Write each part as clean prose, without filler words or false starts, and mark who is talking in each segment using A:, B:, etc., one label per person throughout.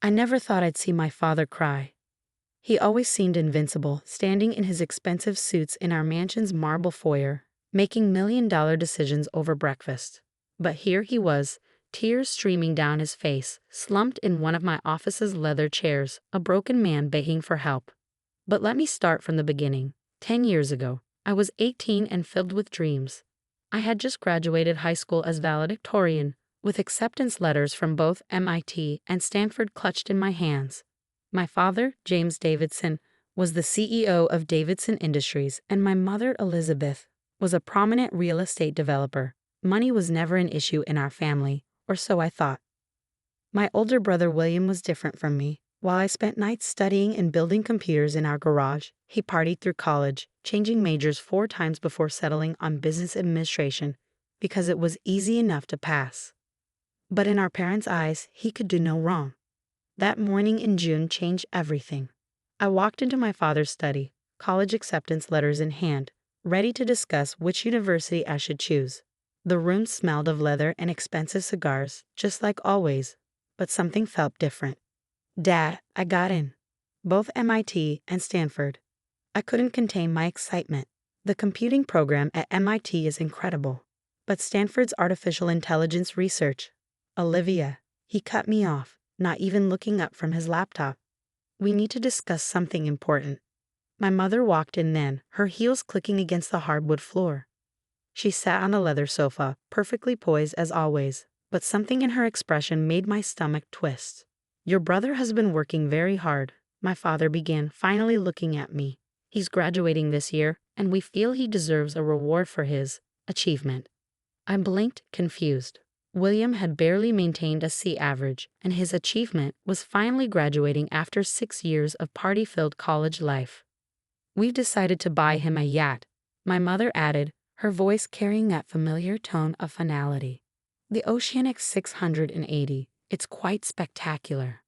A: I never thought I'd see my father cry. He always seemed invincible, standing in his expensive suits in our mansion's marble foyer, making million-dollar decisions over breakfast. But here he was, tears streaming down his face, slumped in one of my office's leather chairs, a broken man begging for help. But let me start from the beginning. 10 years ago, I was 18 and filled with dreams. I had just graduated high school as valedictorian, with acceptance letters from both MIT and Stanford clutched in my hands. My father, James Davidson, was the CEO of Davidson Industries, and my mother, Elizabeth, was a prominent real estate developer. Money was never an issue in our family, or so I thought. My older brother William was different from me. While I spent nights studying and building computers in our garage, he partied through college, changing majors 4 times before settling on business administration because it was easy enough to pass. But in our parents' eyes, he could do no wrong. That morning in June changed everything. I walked into my father's study, college acceptance letters in hand, ready to discuss which university I should choose. The room smelled of leather and expensive cigars, just like always, but something felt different. Dad, I got in. Both MIT and Stanford. I couldn't contain my excitement. The computing program at MIT is incredible. But Stanford's artificial intelligence research. Olivia, he cut me off, not even looking up from his laptop. We need to discuss something important. My mother walked in then, her heels clicking against the hardwood floor. She sat on a leather sofa, perfectly poised as always, but something in her expression made my stomach twist. Your brother has been working very hard, my father began, finally looking at me. He's graduating this year, and we feel he deserves a reward for his achievement. I blinked, confused. William had barely maintained a C average, and his achievement was finally graduating after 6 years of party-filled college life. We've decided to buy him a yacht, my mother added, her voice carrying that familiar tone of finality. The Oceanic 680. It's quite spectacular.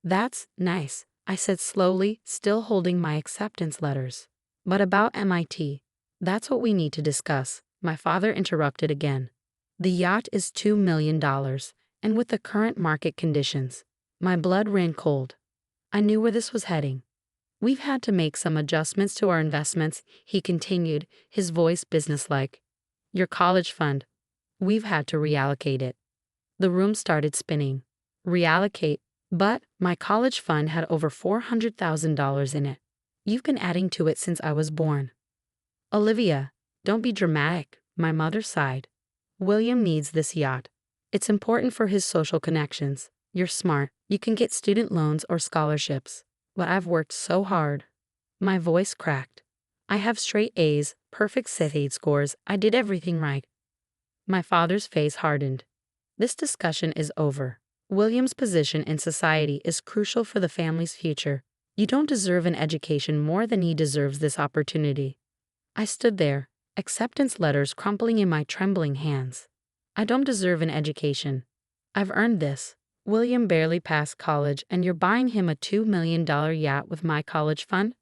A: That's nice, I said slowly, still holding my acceptance letters. But about MIT, that's what we need to discuss, my father interrupted again. The yacht is $2 million, and with the current market conditions, my blood ran cold. I knew where this was heading. We've had to make some adjustments to our investments, he continued, his voice businesslike. Your college fund. We've had to reallocate it. The room started spinning. Reallocate, but my college fund had over $400,000 in it. You've been adding to it since I was born. Olivia, don't be dramatic, my mother sighed. William needs this yacht. It's important for his social connections. You're smart. You can get student loans or scholarships. But I've worked so hard. My voice cracked. I have straight A's, perfect SAT scores. I did everything right. My father's face hardened. This discussion is over. William's position in society is crucial for the family's future. You don't deserve an education more than he deserves this opportunity. I stood there, acceptance letters crumpling in my trembling hands. I don't deserve an education. I've earned this. William barely passed college and you're buying him a $2 million yacht with my college fund?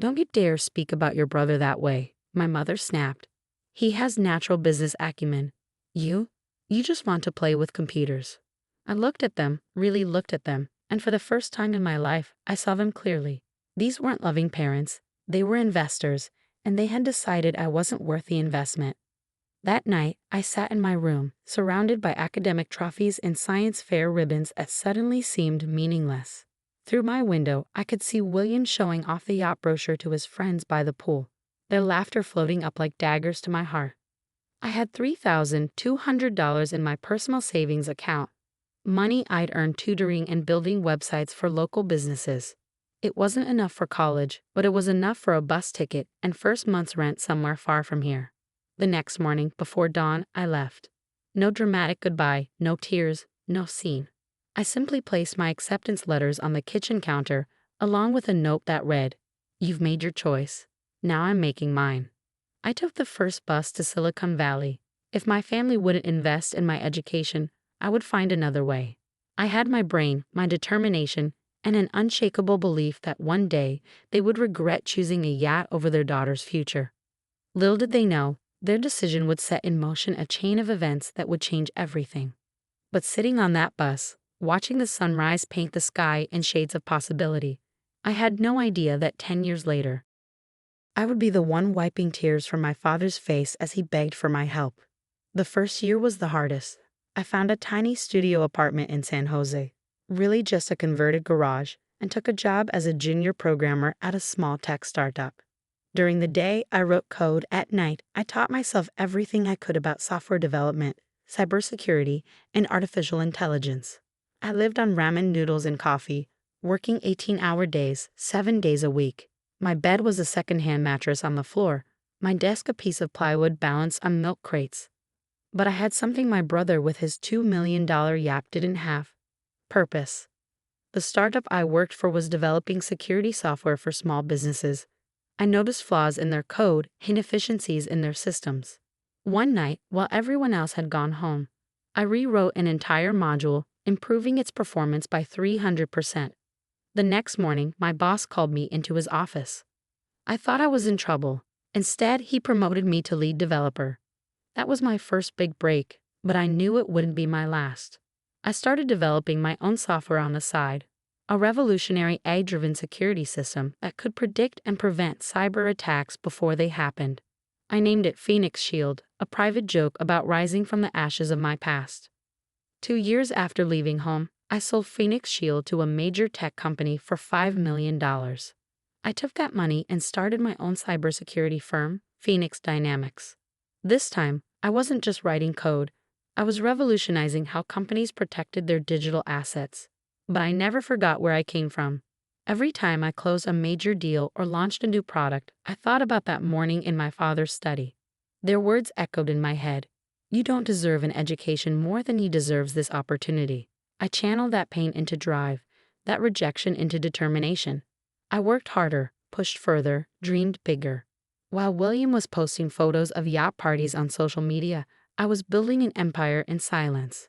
A: Don't you dare speak about your brother that way, my mother snapped. He has natural business acumen. You just want to play with computers. I looked at them, really looked at them, and for the first time in my life, I saw them clearly. These weren't loving parents, they were investors, and they had decided I wasn't worth the investment. That night, I sat in my room, surrounded by academic trophies and science fair ribbons that suddenly seemed meaningless. Through my window, I could see William showing off the yacht brochure to his friends by the pool, their laughter floating up like daggers to my heart. I had $3,200 in my personal savings account, money I'd earned tutoring and building websites for local businesses. It wasn't enough for college, but it was enough for a bus ticket and first month's rent somewhere far from here. The next morning, before dawn, I left. No dramatic goodbye, no tears, no scene. I simply placed my acceptance letters on the kitchen counter, along with a note that read, "You've made your choice. Now I'm making mine." I took the first bus to Silicon Valley. If my family wouldn't invest in my education, I would find another way. I had my brain, my determination, and an unshakable belief that one day they would regret choosing a yacht over their daughter's future. Little did they know, their decision would set in motion a chain of events that would change everything. But sitting on that bus, watching the sunrise paint the sky in shades of possibility. I had no idea that 10 years later, I would be the one wiping tears from my father's face as he begged for my help. The first year was the hardest. I found a tiny studio apartment in San Jose, really just a converted garage, and took a job as a junior programmer at a small tech startup. During the day, I wrote code. At night, I taught myself everything I could about software development, cybersecurity, and artificial intelligence. I lived on ramen noodles and coffee, working 18-hour days, 7 days a week. My bed was a second-hand mattress on the floor, my desk a piece of plywood balanced on milk crates. But I had something my brother with his $2 million yacht didn't have: purpose. The startup I worked for was developing security software for small businesses. I noticed flaws in their code, inefficiencies in their systems. One night, while everyone else had gone home, I rewrote an entire module, improving its performance by 300%. The next morning, my boss called me into his office. I thought I was in trouble. Instead, he promoted me to lead developer. That was my first big break, but I knew it wouldn't be my last. I started developing my own software on the side, a revolutionary AI-driven security system that could predict and prevent cyber attacks before they happened. I named it Phoenix Shield, a private joke about rising from the ashes of my past. 2 years after leaving home, I sold Phoenix Shield to a major tech company for $5 million. I took that money and started my own cybersecurity firm, Phoenix Dynamics. This time, I wasn't just writing code. I was revolutionizing how companies protected their digital assets. But I never forgot where I came from. Every time I closed a major deal or launched a new product, I thought about that morning in my father's study. Their words echoed in my head. "You don't deserve an education more than he deserves this opportunity." I channeled that pain into drive, that rejection into determination. I worked harder, pushed further, dreamed bigger. While William was posting photos of yacht parties on social media, I was building an empire in silence.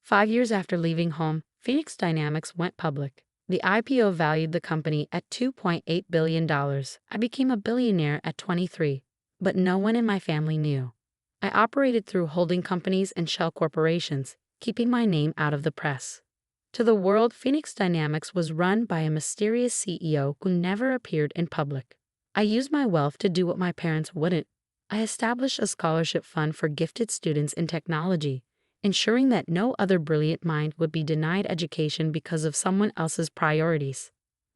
A: 5 years after leaving home, Phoenix Dynamics went public. The IPO valued the company at $2.8 billion. I became a billionaire at 23, but no one in my family knew. I operated through holding companies and shell corporations, keeping my name out of the press. To the world, Phoenix Dynamics was run by a mysterious CEO who never appeared in public. I used my wealth to do what my parents wouldn't. I established a scholarship fund for gifted students in technology, ensuring that no other brilliant mind would be denied education because of someone else's priorities.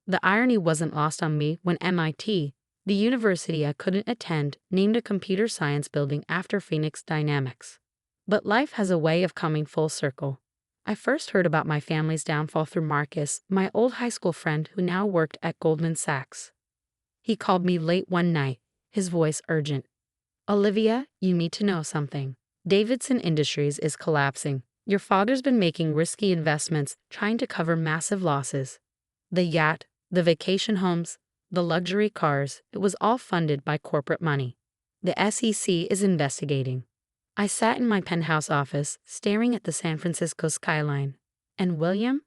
A: The irony wasn't lost on me when MIT, the university I couldn't attend, named a computer science building after Phoenix Dynamics. But life has a way of coming full circle. I first heard about my family's downfall through Marcus, my old high school friend who now worked at Goldman Sachs. He called me late one night, his voice urgent. "Olivia, you need to know something. Davidson Industries is collapsing. Your father's been making risky investments, trying to cover massive losses. The yacht, the vacation homes, the luxury cars, it was all funded by corporate money. The SEC is investigating." I sat in my penthouse office, staring at the San Francisco skyline. "And William?"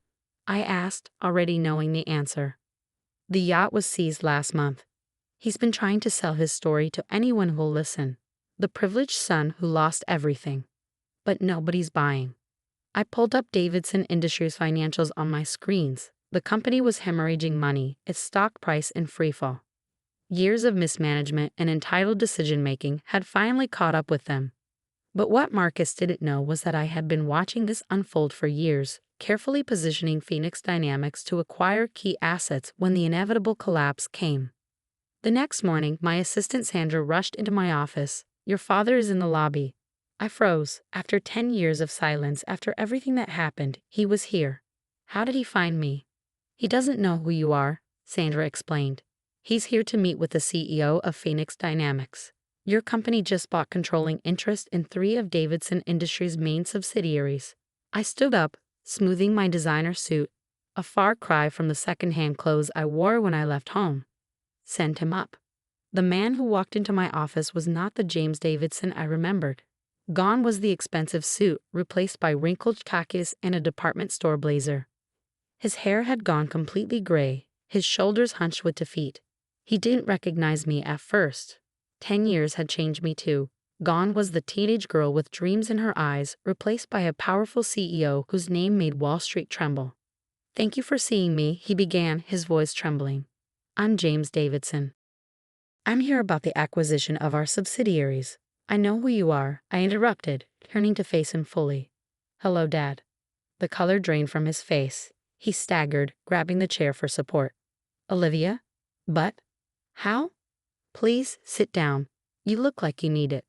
A: I asked, already knowing the answer. "The yacht was seized last month. He's been trying to sell his story to anyone who'll listen. The privileged son who lost everything. But nobody's buying." I pulled up Davidson Industries financials on my screens. The company was hemorrhaging money, its stock price in freefall. Years of mismanagement and entitled decision-making had finally caught up with them. But what Marcus didn't know was that I had been watching this unfold for years, carefully positioning Phoenix Dynamics to acquire key assets when the inevitable collapse came. The next morning, my assistant Sandra rushed into my office. "Your father is in the lobby." I froze. After 10 years of silence, after everything that happened, he was here. "How did he find me?" "He doesn't know who you are," Sandra explained. "He's here to meet with the CEO of Phoenix Dynamics. Your company just bought controlling interest in 3 of Davidson Industries' main subsidiaries." I stood up, smoothing my designer suit, a far cry from the second-hand clothes I wore when I left home. "Send him up." The man who walked into my office was not the James Davidson I remembered. Gone was the expensive suit, replaced by wrinkled khakis and a department store blazer. His hair had gone completely gray, his shoulders hunched with defeat. He didn't recognize me at first. 10 years had changed me too. Gone was the teenage girl with dreams in her eyes, replaced by a powerful CEO whose name made Wall Street tremble. "Thank you for seeing me," he began, his voice trembling. "I'm James Davidson. I'm here about the acquisition of our subsidiaries." "I know who you are," I interrupted, turning to face him fully. "Hello, Dad." The color drained from his face. He staggered, grabbing the chair for support. "Olivia? But? How? Please, sit down. You look like you need it."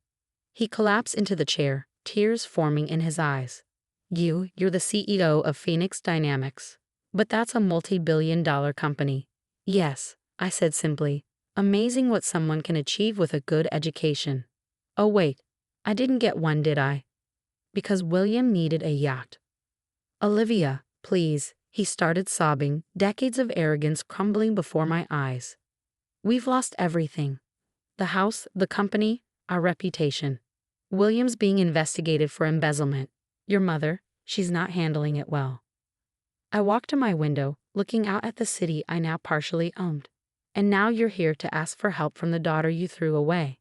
A: He collapsed into the chair, tears forming in his eyes. You're the CEO of Phoenix Dynamics. But that's a multi-billion-dollar company." "Yes," I said simply. "Amazing what someone can achieve with a good education." "Oh wait, I didn't get one, did I?" "Because William needed a yacht." "Olivia, please," he started sobbing, decades of arrogance crumbling before my eyes. "We've lost everything. The house, the company, our reputation. William's being investigated for embezzlement. Your mother, she's not handling it well." I walked to my window, looking out at the city I now partially owned. "And now you're here to ask for help from the daughter you threw away."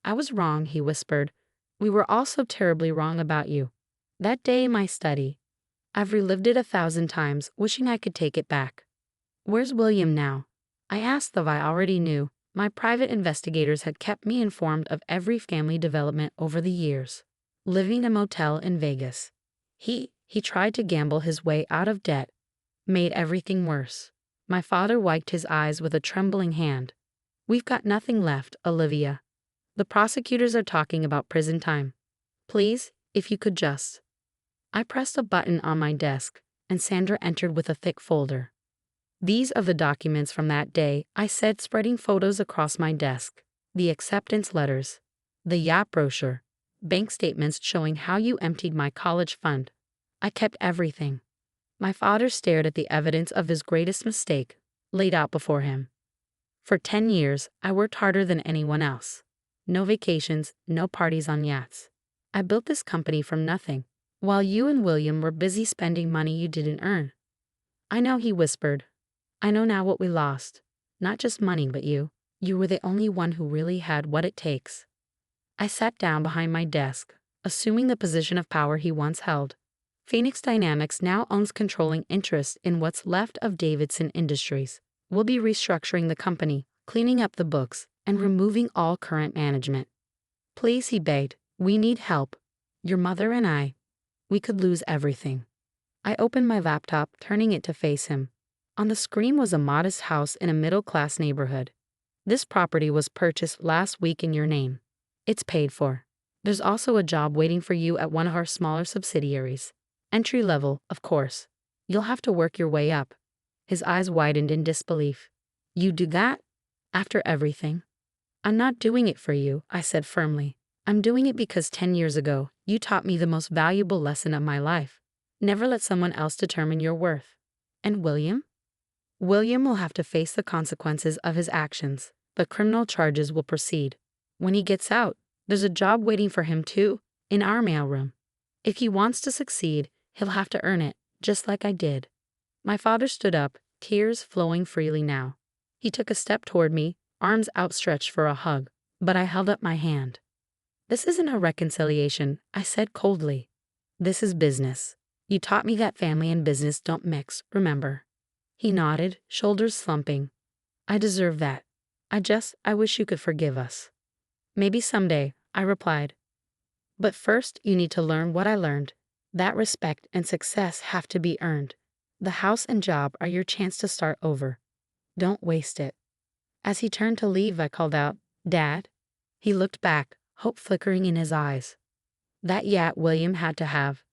A: "I was wrong," he whispered. "We were all so terribly wrong about you. That day in my study, I've relived it 1,000 times, wishing I could take it back." "Where's William now?" I asked, though I already knew. My private investigators had kept me informed of every family development over the years. "Living in a motel in Vegas. He tried to gamble his way out of debt. Made everything worse." My father wiped his eyes with a trembling hand. "We've got nothing left, Olivia. The prosecutors are talking about prison time. Please, if you could just." I pressed a button on my desk, and Sandra entered with a thick folder. "These are the documents from that day," I said, spreading photos across my desk. "The acceptance letters, the yacht brochure, bank statements showing how you emptied my college fund. I kept everything." My father stared at the evidence of his greatest mistake, laid out before him. "For 10 years, I worked harder than anyone else. No vacations, no parties on yachts. I built this company from nothing, while you and William were busy spending money you didn't earn." "I know," he whispered. "I know now what we lost. Not just money, but you. You were the only one who really had what it takes." I sat down behind my desk, assuming the position of power he once held. "Phoenix Dynamics now owns controlling interest in what's left of Davidson Industries. We'll be restructuring the company, cleaning up the books, and removing all current management." "Please," he begged, "we need help. Your mother and I. We could lose everything." I opened my laptop, turning it to face him. On the screen was a modest house in a middle-class neighborhood. "This property was purchased last week in your name. It's paid for. There's also a job waiting for you at one of our smaller subsidiaries. Entry level, of course. You'll have to work your way up." His eyes widened in disbelief. "You do that? After everything?" "I'm not doing it for you," I said firmly. "I'm doing it because 10 years ago, you taught me the most valuable lesson of my life. Never let someone else determine your worth." "And William?" "William will have to face the consequences of his actions, but criminal charges will proceed. When he gets out, there's a job waiting for him too, in our mailroom. If he wants to succeed, he'll have to earn it, just like I did." My father stood up, tears flowing freely now. He took a step toward me, arms outstretched for a hug, but I held up my hand. "This isn't a reconciliation," I said coldly. "This is business. You taught me that family and business don't mix, remember?" He nodded, shoulders slumping. "I deserve that. I wish you could forgive us." "Maybe someday," I replied. "But first you need to learn what I learned. That respect and success have to be earned. The house and job are your chance to start over. Don't waste it." As he turned to leave, I called out, "Dad?" He looked back, hope flickering in his eyes. That yacht William had to have.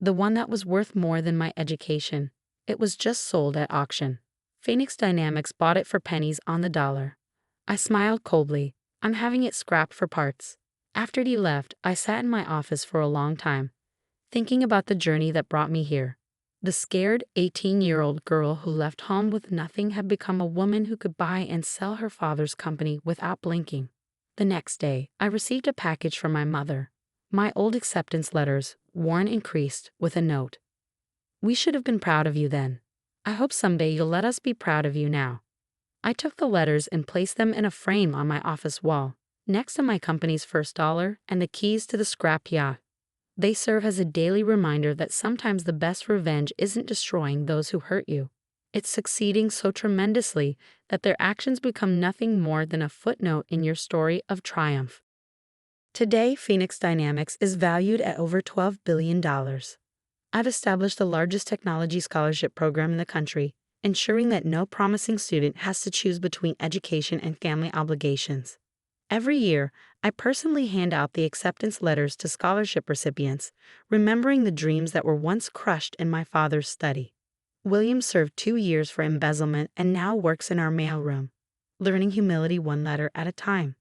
A: The one that was worth more than my education. It was just sold at auction. Phoenix Dynamics bought it for pennies on the dollar. I smiled coldly. "I'm having it scrapped for parts." After he left, I sat in my office for a long time, thinking about the journey that brought me here. The scared 18-year-old girl who left home with nothing had become a woman who could buy and sell her father's company without blinking. The next day, I received a package from my mother. My old acceptance letters, worn and creased, with a note. "We should have been proud of you then. I hope someday you'll let us be proud of you now." I took the letters and placed them in a frame on my office wall. next to my company's first dollar and the keys to the scrap yacht. They serve as a daily reminder that sometimes the best revenge isn't destroying those who hurt you. It's succeeding so tremendously that their actions become nothing more than a footnote in your story of triumph. Today, Phoenix Dynamics is valued at over $12 billion. I've established the largest technology scholarship program in the country, ensuring that no promising student has to choose between education and family obligations. Every year, I personally hand out the acceptance letters to scholarship recipients, remembering the dreams that were once crushed in my father's study. William served 2 years for embezzlement and now works in our mailroom, learning humility one letter at a time.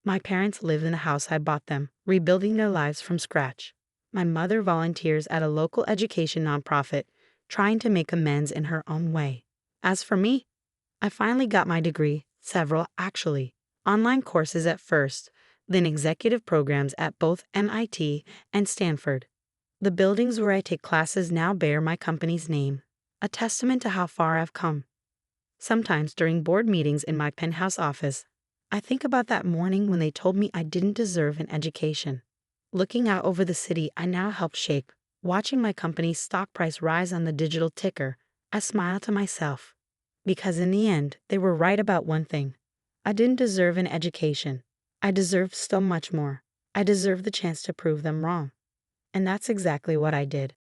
A: My parents live in the house I bought them, rebuilding their lives from scratch. My mother volunteers at a local education nonprofit, trying to make amends in her own way. As for me, I finally got my degree, several actually. Online courses at first, then executive programs at both MIT and Stanford. The buildings where I take classes now bear my company's name, a testament to how far I've come. Sometimes during board meetings in my penthouse office, I think about that morning when they told me I didn't deserve an education. Looking out over the city I now help shape, watching my company's stock price rise on the digital ticker, I smile to myself. Because in the end, they were right about one thing. I didn't deserve an education. I deserved so much more. I deserved the chance to prove them wrong. And that's exactly what I did.